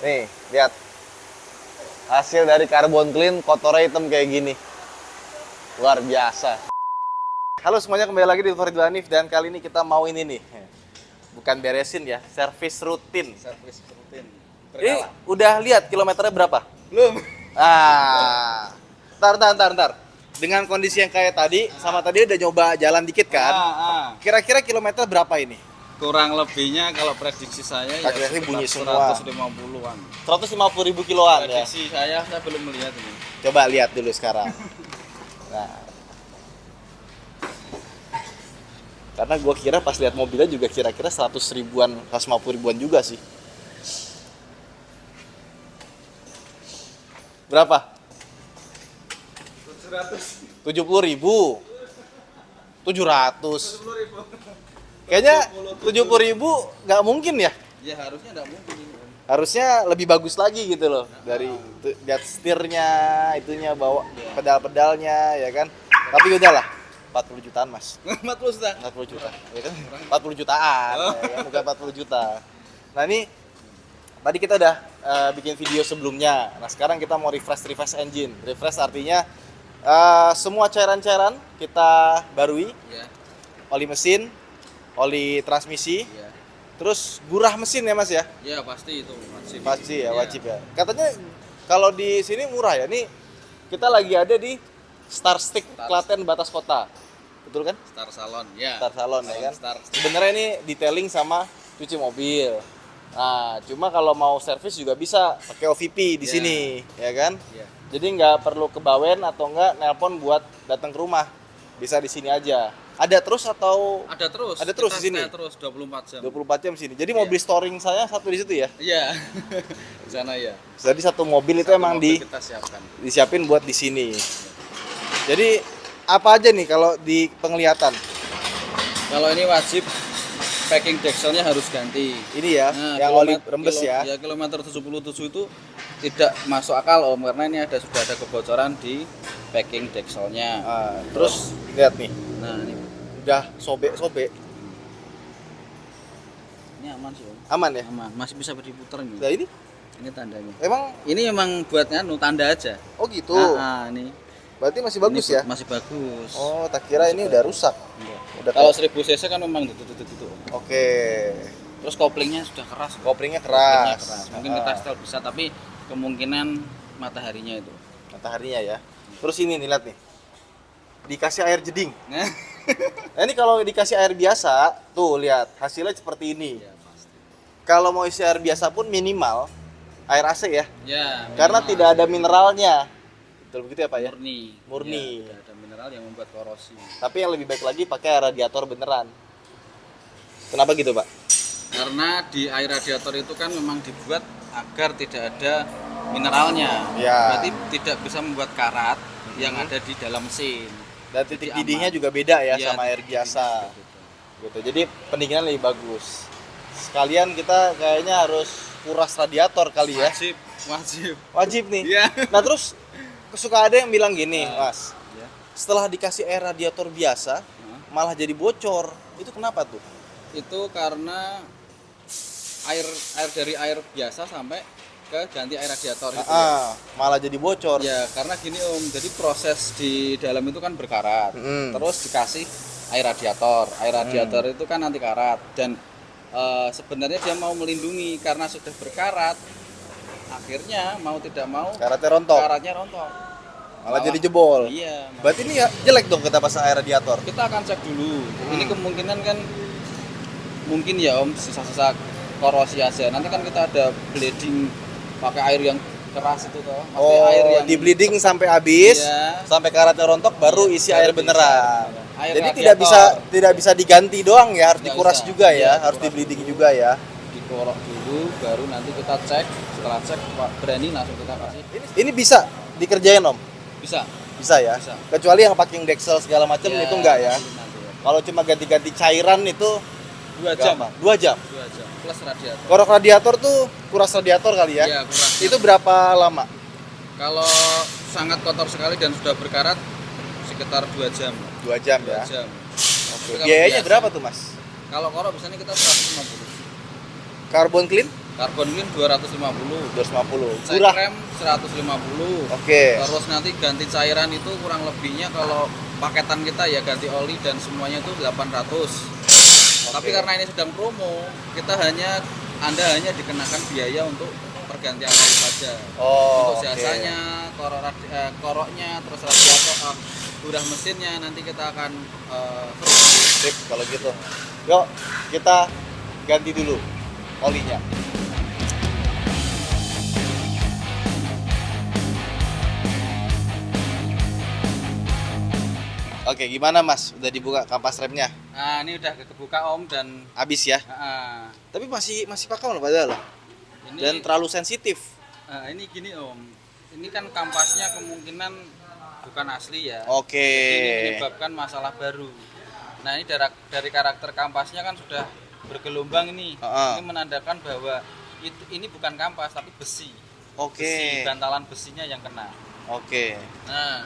Nih, lihat. Hasil dari carbon clean, kotornya hitam kayak gini. Luar biasa. Halo semuanya, kembali lagi di Farid Hanif. Dan kali ini kita mau ini nih. Bukan beresin ya, servis rutin. Servis rutin. Ini udah lihat kilometernya berapa? Belum. Ntar. Dengan kondisi yang kayak tadi, sama tadi udah nyoba jalan dikit kan? Kira-kira kilometer berapa ini? Kurang lebihnya kalau prediksi saya ya Akhirnya bunyi semua. 150-an. 150.000 kiloan ya? Prediksi saya belum melihat ini. Coba lihat dulu sekarang. Nah. Karena gue kira pas lihat mobilnya juga kira-kira 100 ribuan, 150 ribuan juga sih. Berapa? 70.000. 700. Kayaknya 70.000 nggak mungkin ya? Ya harusnya enggak mungkin ini. Harusnya lebih bagus lagi gitu loh. Dari lihat setirnya, itunya, bawa pedal-pedalnya ya kan. Tapi udahlah, 40 jutaan mas. 40 juta. 40 juta, ya kan? 40 jutaan, ya kan? Bukan 40 juta. Nah ini, tadi kita udah bikin video sebelumnya. Nah sekarang kita mau refresh engine. Refresh artinya semua cairan-cairan kita barui. Ya. Oli mesin, oli transmisi, Ya. terus gurah mesin ya mas ya? Ya pasti itu wajib. Pasti ya, wajib ya. Katanya kalau di sini murah ya. Nih kita lagi ada di Star Stick Klaten Batas Kota. Betul kan? Star Salon, ya. Star Salon ya kan. Star. Sebenarnya ini detailing sama cuci mobil. Nah, cuma kalau mau servis juga bisa pakai OVP di Ya. sini, ya kan? Ya. Jadi nggak perlu ke Bawen atau nggak nelpon buat datang ke rumah. Bisa di sini aja. Ada terus atau Ada terus. Ada terus Kita di sini? stay terus 24 jam. 24 jam sini. Jadi mobil storing saya satu di situ ya. Iya. Di sana ya. Jadi satu mobil itu Satu emang mobil kita siapkan. disiapin buat di sini. Jadi apa aja nih kalau di penglihatan? Kalau ini wajib packing deckselnya harus ganti. Ini ya, yang oli rembes ya. Ya kilometer 77 itu tidak masuk akal Om karena ini sudah ada kebocoran di packing deckselnya. Terus lihat nih, Nah, ini udah sobek-sobek. aman sih Om. Aman ya? Aman, masih bisa diputar ini. Nah ini Ini tandanya. emang Buatnya tanda aja. oh gitu. Ini. Berarti masih bagus Ini ya? Masih bagus. Oh, tak kira ini udah rusak. Enggak. Udah Kalau kayak- 1000 cc kan memang gitu. Oke. Terus koplingnya sudah keras. Koplingnya Koplingnya keras. Mungkin kita setel bisa tapi kemungkinan mataharinya itu. Mataharinya ya. Terus ini nih, lihat nih. Dikasih air jeding. Nah, Nah, ini kalau dikasih air biasa, tuh lihat hasilnya seperti ini. ya pasti. Kalau mau isi air biasa pun minimal air AC ya. Ya, Karena minimal. tidak ada mineralnya. Betul begitu ya Pak ya? Murni. Ya, tidak ada mineral yang membuat korosi. Tapi yang lebih baik lagi pakai radiator beneran. Kenapa gitu Pak? Karena di air radiator itu kan memang dibuat agar tidak ada mineralnya. Ya. Berarti tidak bisa membuat karat yang ada di dalam mesin. Dan titik Jadi didihnya aman. juga beda ya Iya, sama air titik biasa. didihnya juga beda. Gitu. Jadi pendinginan lebih bagus. Sekalian kita kayaknya harus kuras radiator kali ya. Wajib. Wajib nih. Iya. Nah terus suka ada yang bilang gini, Mas. Ya. Setelah dikasih air radiator biasa, malah jadi bocor. Itu kenapa tuh? Itu karena air dari air biasa sampai ke ganti air radiator itu. Malah jadi bocor. Ya, karena gini Om, jadi proses di dalam itu kan berkarat. Terus dikasih air radiator. Air radiator itu kan anti karat dan sebenarnya dia mau melindungi karena sudah berkarat. Akhirnya mau tidak mau Karatnya rontok. karatnya rontok. Malah jadi jebol. Iya. Berarti ini ya jelek dong kita pasang air radiator. Kita akan cek dulu. Ini kemungkinan kan mungkin ya Om sisa-sisa korosi aja. Nanti kan kita ada bleeding pakai air yang keras itu toh. Pasti air yang di bleeding sampai habis, Iya. sampai karatnya rontok baru isi Baru air diisi beneran. air Jadi radiator. tidak bisa diganti doang ya, harus Nggak dikuras bisa. juga ya, Iya, harus di dikuras bleeding dulu. juga ya. Dikorok dulu baru nanti kita cek. Setelah cek berani langsung kita kasih. Ini bisa dikerjain Om? Bisa. Bisa ya? Bisa. Kecuali yang packing dexel segala macam Ya, itu enggak ya? nanti ya. Kalau cuma ganti-ganti cairan itu 2 jam. 2 jam. 2 jam plus radiator. Korok radiator tuh kuras radiator kali ya? Iya, kuras. Itu berapa lama? Kalau sangat kotor sekali dan sudah berkarat sekitar 2 jam. 2 jam 2 ya? jam. Oke. Tapi kalau Biayanya biasa- berapa tuh Mas? Kalau korok biasanya kita 150. Carbon clean? Karbon clean 250. 250. Side Murah. rem 150. Oke. Terus nanti ganti cairan itu kurang lebihnya kalau paketan kita ya ganti oli dan semuanya itu 800. Tapi karena ini sedang promo, Anda hanya dikenakan biaya untuk pergantian oli saja. Oh, Untuk jasanya, koroknya, terus radiator, udah mesinnya nanti kita akan free. Sip kalau gitu. Yuk, kita ganti dulu olinya. Oke, gimana Mas? Udah dibuka kampas remnya? Nah, ini udah kebuka Om dan Habis ya? Tapi masih pakai loh padahal. ini Dan terlalu sensitif. ini gini Om. Ini kan kampasnya kemungkinan bukan asli ya. Oke. Jadi ini menyebabkan masalah baru. Nah, ini dari karakter kampasnya kan sudah bergelombang ini. Ini menandakan bahwa ini bukan kampas tapi besi. Oke. Besi, bantalan besinya yang kena. Oke. Nah,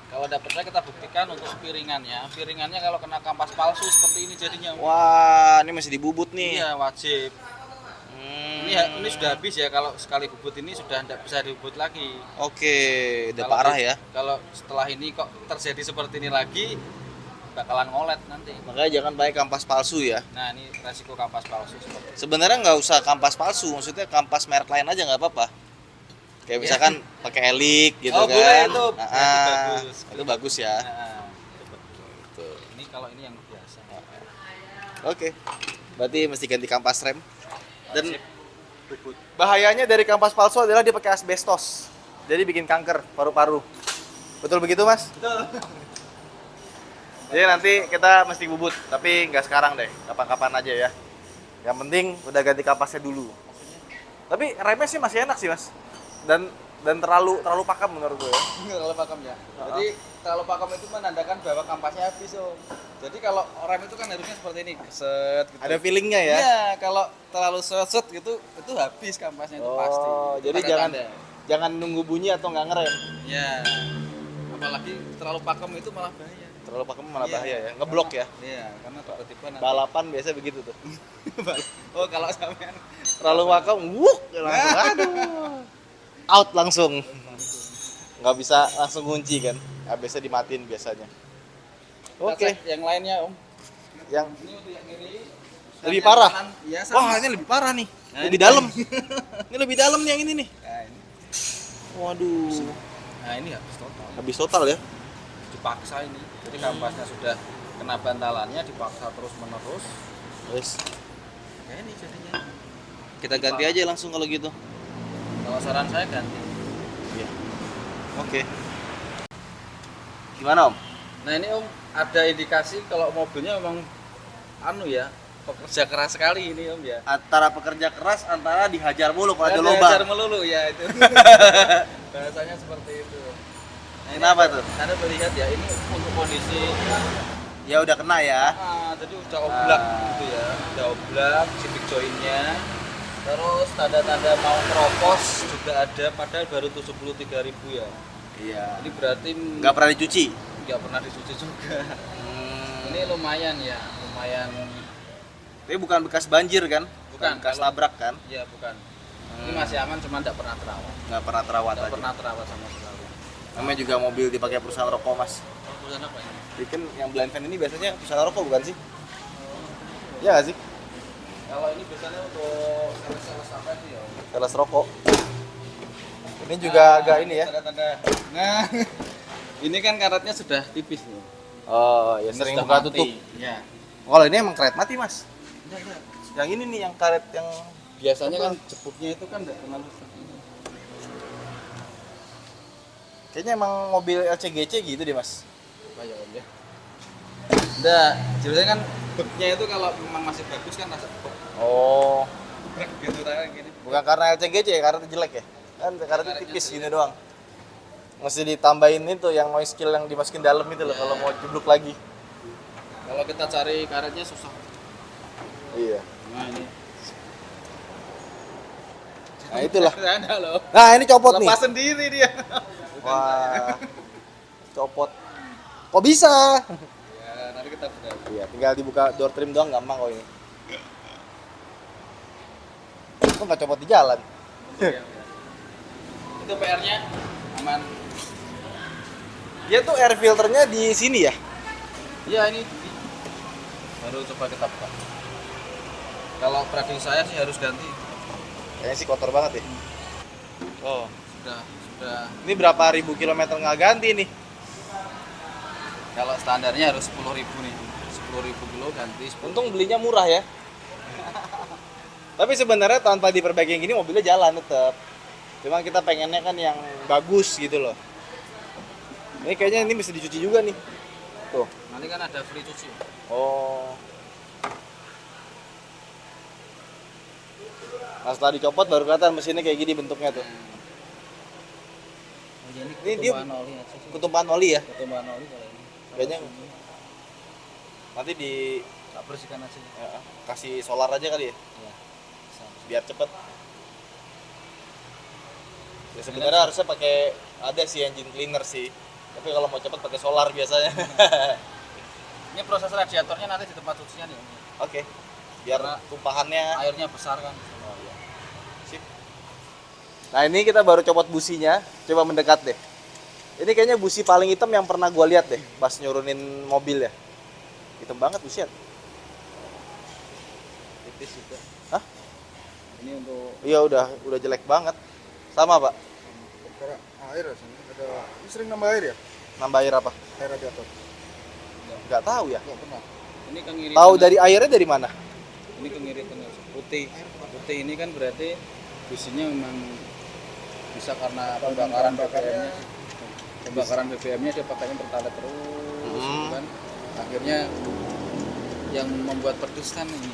kalau dapat saya kita buktikan untuk piringannya. Piringannya kalau kena kampas palsu seperti ini jadinya. Wah, ini masih dibubut nih. Iya, wajib. Ini sudah habis ya, kalau sekali bubut ini sudah tidak bisa dibubut lagi. Oke, udah Kalau parah ya. Kalau setelah ini kok terjadi seperti ini lagi, bakalan ngolet nanti. Makanya jangan pakai kampas palsu ya. Nah, ini resiko kampas palsu seperti itu. Sebenarnya nggak usah kampas palsu, maksudnya kampas merek lain aja nggak apa-apa. Kayak misalkan pakai elik gitu Oh, kan. boleh itu. Berarti bagus. Itu bagus ya. Nah, ini kalau ini yang biasa. Oke. Berarti mesti ganti kampas rem. Dan Wajib bubut. bahayanya dari kampas palsu adalah dia pakai asbestos. Jadi bikin kanker paru-paru. Betul begitu, Mas? Betul. Jadi nanti kita mesti bubut, tapi nggak sekarang deh, kapan-kapan aja ya. Yang penting udah ganti kampasnya dulu. Tapi remnya sih masih enak sih, Mas. Dan terlalu pakem menurut gue ya. Terlalu pakem ya. Jadi terlalu pakem itu menandakan bahwa kampasnya habis Om. Jadi kalau rem itu kan harusnya seperti ini, set gitu. Ada feelingnya ya. Iya, kalau terlalu set gitu itu habis kampasnya itu pasti. Jadi Pakai tanda. jangan nunggu bunyi atau nggak ngerem. Iya. Apalagi terlalu pakem itu malah bahaya. Terlalu pakem malah Iya, bahaya ya. Ngeblok ya. Iya, karena tiba-tiba nanti Balapan biasa begitu tuh. oh, kalau sampean Terlalu pakem, wuk, langsung aduh. Out langsung. Nggak bisa langsung kunci kan. Biasa dimatiin biasanya. kita Oke. cek yang lainnya Om. Yang Ini untuk yang kiri. lebih parah. Iya, Wah, ini lebih parah nih. Nah, Lebih ini- dalam. Ini lebih dalam nih yang ini nih. Nah, ini. Waduh. Nah, ini habis total. Habis total ya. Dipaksa ini. Jadi kampasnya sudah kena bantalannya, dipaksa terus menerus. Wes. Ya ini jadinya. Kita ganti aja langsung kalau gitu. Kalau saran saya ganti. Iya. Oke. Gimana, Om? Nah ini Om, ada indikasi kalau mobilnya memang pekerja keras sekali ini Om ya. Antara pekerja keras, antara dihajar mulu kalau ada Dihajar lubang. melulu ya itu. Bahasanya seperti itu. Nah, ini Kenapa tuh? Anda melihat ya, ini untuk kondisi Ya udah kena ya. jadi udah oblak gitu ya. Udah oblak, cilik joinnya. Terus tanda-tanda mau keropos juga ada, padahal baru 73.000 ya. Iya. Ini berarti Nggak pernah dicuci. nggak pernah dicuci juga. Hmm. Ini lumayan ya, lumayan. Tapi bukan bekas banjir kan? Bukan, bekas kalau- tabrak kan? Ya bukan. Ini masih aman, cuma nggak pernah terawat. Nggak pernah terawat Nggak aja. pernah terawat sama sekali. Namanya juga mobil dipakai perusahaan rokok, Mas. Oh, perusahaan apa ini? Jadi kan yang blind van ini biasanya perusahaan rokok bukan sih? Iya nggak sih? Kalau ini biasanya untuk sales-sales apa sih ya? Sales rokok. Ini juga agak ini ya. Tanda-tanda. Nah, ini kan karetnya sudah tipis nih. Oh, ya Ini sering sudah buka mati. tutup. Ya. Kalau ini emang karet mati, Mas. Enggak, enggak. Yang ini nih yang karet yang Biasanya kan jepuknya itu kan enggak terlalu kayaknya emang mobil LCGC gitu deh, Mas. apa ya Om ya. Enggak, biasanya kan beknya itu kalau memang masih bagus kan rasa bek Oh, gitu kayak gini. bukan karena LCGC ya, karetnya jelek ya? Kan karetnya Karetnya tipis jelek. gini doang. Mesti ditambahin itu yang noise kill yang dimasukin dalam itu loh Ya. kalau mau jeblok lagi. Kalau kita cari karetnya susah. Iya. Nah, ini. Nah, itulah. Ada loh. Nah, ini copot nih. Lepas sendiri dia. Wah. Copot. Kok bisa? Ya, nanti kita buka. Iya, tinggal dibuka door trim doang gampang kok ini. Untung nggak copot di jalan. Iya. Itu PR-nya aman. Dia tuh air filternya di sini ya? Iya ini baru coba kita buka. Kalau prediksi saya sih harus ganti. Kayaknya sih kotor banget ya. Oh, Sudah. ini berapa ribu kilometer nggak ganti nih? Kalau standarnya harus 10.000 nih. 10.000 kilo ganti 10.000. Untung belinya murah ya. Tapi sebenarnya tanpa diperbaiki yang gini mobilnya jalan tetap. Cuma kita pengennya kan yang bagus gitu loh. Ini kayaknya ini bisa dicuci juga nih. Tuh. Nanti kan ada free cuci. Oh. Nah, setelah dicopot baru kelihatan mesinnya kayak gini bentuknya tuh. Ini dia ketumpahan oli aja sih. Ketumpahan oli ya. Ketumpahan oli kalau ini. Kayaknya nanti Tak bersihkan aja. ya, kasih solar aja kali ya, Iya. Bisa. biar cepet. Ya sebenarnya harusnya pakai ada sih engine cleaner sih. Tapi kalau mau cepet pakai solar biasanya. Ini proses radiatornya nanti di tempat cucian ya. Oke. Biar Karena tumpahannya. Airnya besar kan. Oh, iya. Sip. Nah, ini kita baru copot businya. Coba mendekat deh. Ini kayaknya busi paling hitam yang pernah gua lihat deh pas nyurunin mobil ya. Hitam banget businya. Tipis juga. Hah? Ini untuk Iya udah jelek banget. Sama, Pak. Karena air rasanya ada. Ini sering nambah air ya? Nambah air apa? Air radiator. Nggak tahu ya. Enggak pernah. ini kengiritan. Tahu dari airnya dari mana? Ini kengiritan putih. Putih ini kan berarti businya memang bisa karena pembakaran BBM-nya. Pembakaran BBM-nya dia pakainya pertalite terus gitu kan. Akhirnya yang membuat pedes kan ini.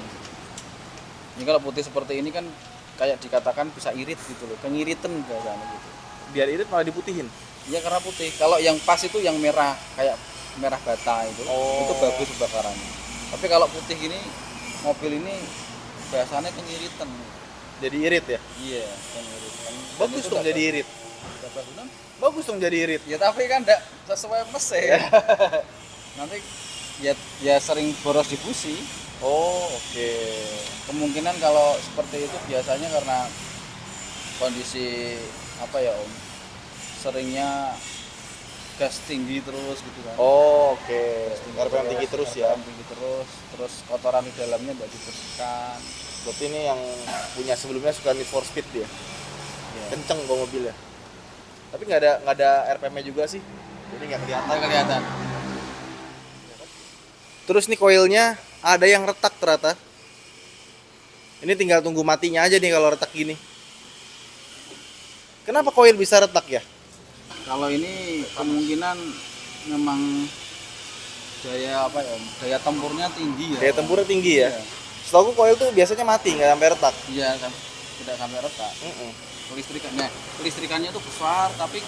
Ini kalau putih seperti ini kan kayak dikatakan bisa irit gitu loh, kengiritan bahasanya gitu. Biar irit malah diputihin. Iya karena putih. Kalau yang pas itu yang merah kayak merah bata itu, Oh. itu bagus bakarannya. Tapi kalau putih ini mobil ini biasanya kengiritan. Jadi irit ya? Iya, kengiritan. Bagus dong jadi irit. Bagus. Bagus dong jadi irit. Ya tapi kan enggak sesuai mesin. Nanti ya sering boros di busi. Oh, oke. Kemungkinan kalau seperti itu biasanya karena kondisi apa ya Om, seringnya gas tinggi terus gitu kan. Oh, oke. Gas RPM tinggi terus ya. RPM tinggi terus kotoran di dalamnya tidak dibersihkan. Berarti ini yang punya sebelumnya suka Need for Speed dia. Ya. Kenceng kok mobilnya. Tapi nggak ada RPM-nya juga sih. Jadi nggak kelihatan. Kelihatan. Terus nih koilnya ada yang retak ternyata. Ini tinggal tunggu matinya aja nih kalau retak gini. Kenapa koil bisa retak ya? Kalau ini kemungkinan memang daya apa ya Om? Daya tempurnya tinggi ya. Daya tempurnya tinggi ya. Iya. Setahu koil tuh biasanya mati nggak sampai retak. Iya, tidak sampai retak. Kelistrikannya, kelistrikannya itu besar tapi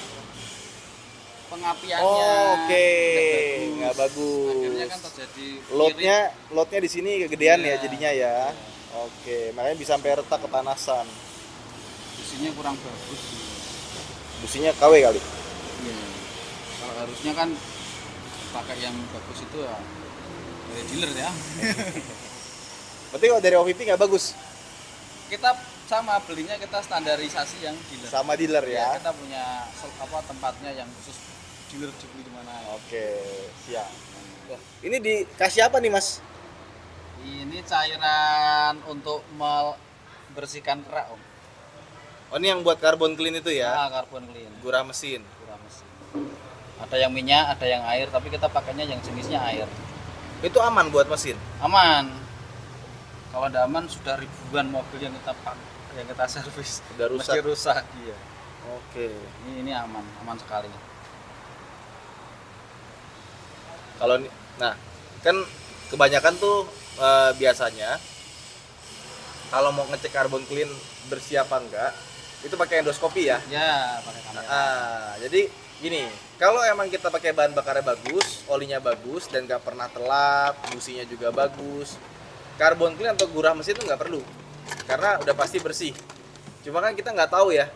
pengapiannya Oh, oke. tidak Nggak bagus. Akhirnya kan terjadi Loadnya di sini kegedean Iya. ya jadinya ya. Oke, makanya bisa sampai retak kepanasan. businya kurang bagus. Businya KW kali. Iya. Kalau harusnya kan pakai yang bagus itu ya dari dealer ya. Berarti kalau dari OVP nggak bagus Kita sama belinya kita standarisasi yang dealer. sama dealer ya. Kita punya tempatnya yang khusus dealer dibeli di mana. Oke, siap. Wah, ini dikasih apa nih Mas? Ini cairan untuk membersihkan kerak Om. Oh, ini yang buat carbon clean itu ya? Nah, karbon clean. Gurah mesin. Kurang mesin. Ada yang minyak, ada yang air, tapi kita pakainya yang jenisnya air. Itu aman buat mesin. Aman. Kalau ada aman sudah ribuan mobil yang kita yang kita servis Udah rusak. mesti rusak. Iya. Oke. Ini aman sekali. Kalau nah, kan kebanyakan tuh biasanya kalau mau ngecek carbon clean bersih apa enggak, itu pakai endoskopi ya. Ya, pakai kamera. Jadi gini, kalau emang kita pakai bahan bakarnya bagus, olinya bagus dan nggak pernah telat, businya juga bagus, carbon clean atau gurah mesin itu nggak perlu, karena udah pasti bersih. Cuma kan kita nggak tahu ya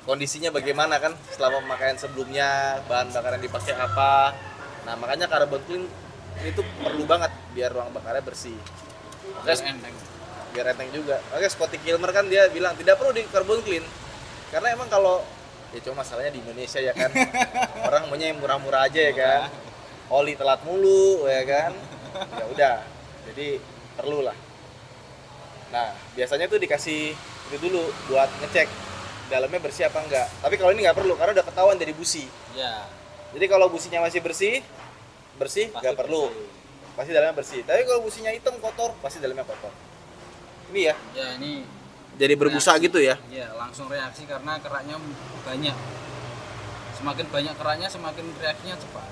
kondisinya bagaimana kan selama pemakaian sebelumnya, bahan bakar yang dipakai apa. Nah makanya carbon clean itu perlu banget biar ruang bakarnya bersih. Oke, Enteng. biar enteng juga. Oke, Scotty Kilmer kan dia bilang tidak perlu di carbon clean. Karena emang kalau ya cuma masalahnya di Indonesia ya kan. Orang maunya yang murah-murah aja ya kan. Oli telat mulu ya kan. Ya udah. Jadi perlulah. Nah, biasanya tuh dikasih itu dulu buat ngecek dalamnya bersih apa enggak. Tapi kalau ini nggak perlu karena udah ketahuan dari busi. Ya. Jadi kalau businya masih bersih nggak perlu. Pasti dalamnya bersih. Tapi kalau businya hitam kotor, pasti dalamnya kotor. Ini ya. Ya ini Jadi berbusa reaksi. gitu ya. Ya, langsung reaksi karena keraknya banyak. Semakin banyak keraknya semakin reaksinya cepat.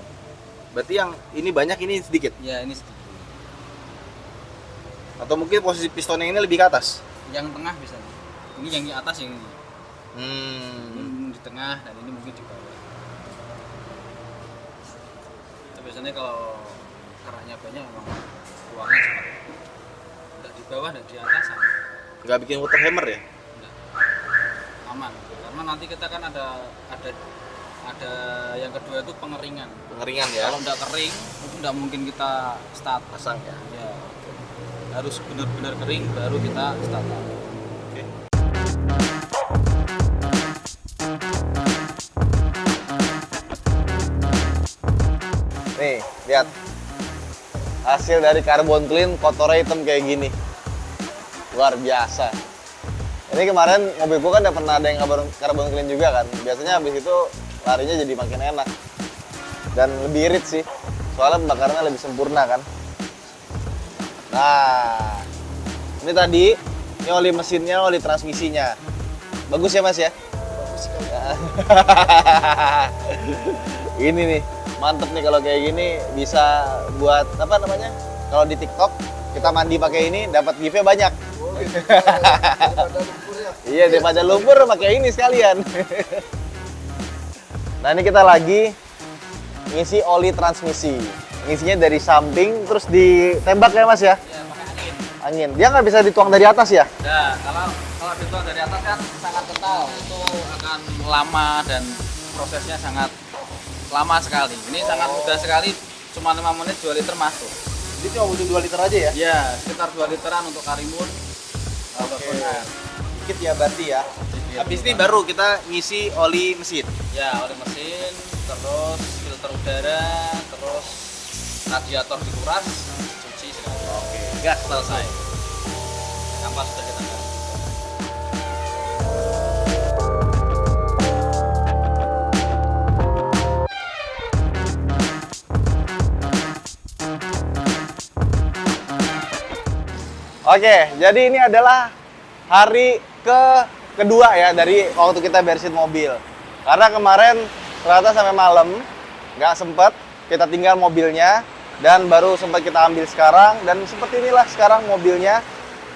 Berarti yang ini banyak, ini sedikit. Ya, ini sedikit. Atau mungkin posisi pistonnya ini lebih ke atas. Yang tengah bisa. Ini yang di atas yang ini. Hmm. Ini di tengah dan ini mungkin di bawah. Itu biasanya kalau keraknya banyak memang buangnya cepat. Enggak di bawah, enggak di atas sama. Nggak bikin water hammer ya? Enggak. Aman. Karena nanti kita kan ada yang kedua itu pengeringan. Pengeringan ya. Kalau enggak kering, itu enggak mungkin kita start. Pasang ya. Ya. Harus benar-benar kering baru kita start. Oke. Nih, lihat. Hasil dari carbon clean kotornya hitam kayak gini. Luar biasa. Ini kemarin mobil gua kan udah pernah ada yang carbon clean juga kan. Biasanya habis itu larinya jadi makin enak. Dan lebih irit sih. Soalnya pembakarannya lebih sempurna kan. Nah, ini tadi, ini oli mesinnya, oli transmisinya. Bagus ya Mas ya? Bagus sekali. Ini nih, mantep nih kalau kayak gini bisa buat apa namanya? Kalau di TikTok kita mandi pakai ini dapat gift-nya banyak. Oh, gitu. Daripada lumpur ya. Iya, daripada lumpur pakai ini sekalian. Nah, ini kita lagi ngisi oli transmisi. Ngisinya dari samping terus ditembak ya Mas ya? Ya, pakai angin. Angin. Dia nggak bisa dituang dari atas ya? Nah, kalau dituang dari atas kan sangat kental. Itu akan lama dan prosesnya sangat lama sekali. Ini sangat mudah sekali. Cuma 5 menit 2 liter masuk. Jadi cuma butuh 2 liter aja ya? Ya, sekitar 2 literan untuk Karimun. Oke. Dikit ya berarti ya. Habis ini baru kita ngisi oli mesin. Ya, oli mesin, terus filter udara, terus radiator dikuras, cuci sekali. Oke, gas Selesai. Kampas sudah kita ganti. Oke, jadi ini adalah hari kedua ya dari waktu kita beresin mobil. Karena kemarin ternyata sampai malam nggak sempet, kita tinggal mobilnya dan baru sempat kita ambil sekarang. Dan seperti inilah sekarang mobilnya.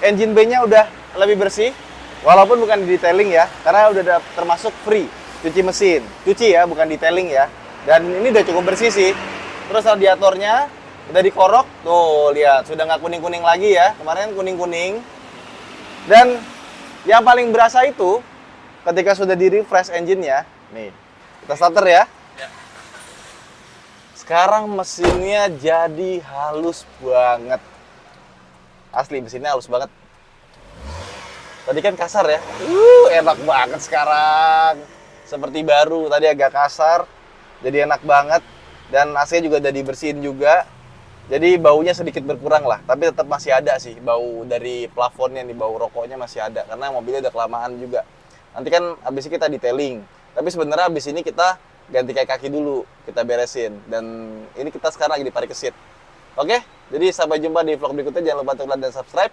Engine bay-nya udah lebih bersih, walaupun bukan di detailing ya, karena udah termasuk free cuci mesin, cuci ya, bukan detailing ya. Dan ini udah cukup bersih sih. Terus radiatornya udah dikorok, tuh lihat sudah nggak kuning-kuning lagi ya, kemarin kuning-kuning. Dan yang paling berasa itu ketika sudah di refresh engine-nya, nih kita starter ya. Sekarang mesinnya jadi halus banget, asli mesinnya halus banget. Tadi kan kasar ya, enak banget sekarang, seperti baru. Tadi agak kasar, jadi enak banget. Dan AC juga udah dibersihin juga. Jadi baunya sedikit berkurang lah, tapi tetap masih ada sih bau dari plafonnya nih, bau rokoknya masih ada karena mobilnya udah kelamaan juga. Nanti kan abis ini kita detailing, tapi sebenarnya abis ini kita ganti kayak kaki dulu, kita beresin. Dan ini kita sekarang lagi di parkir seat. Oke, jadi sampai jumpa di vlog berikutnya. Jangan lupa untuk like dan subscribe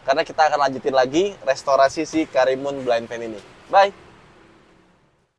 karena kita akan lanjutin lagi restorasi si Karimun blind van ini. Bye.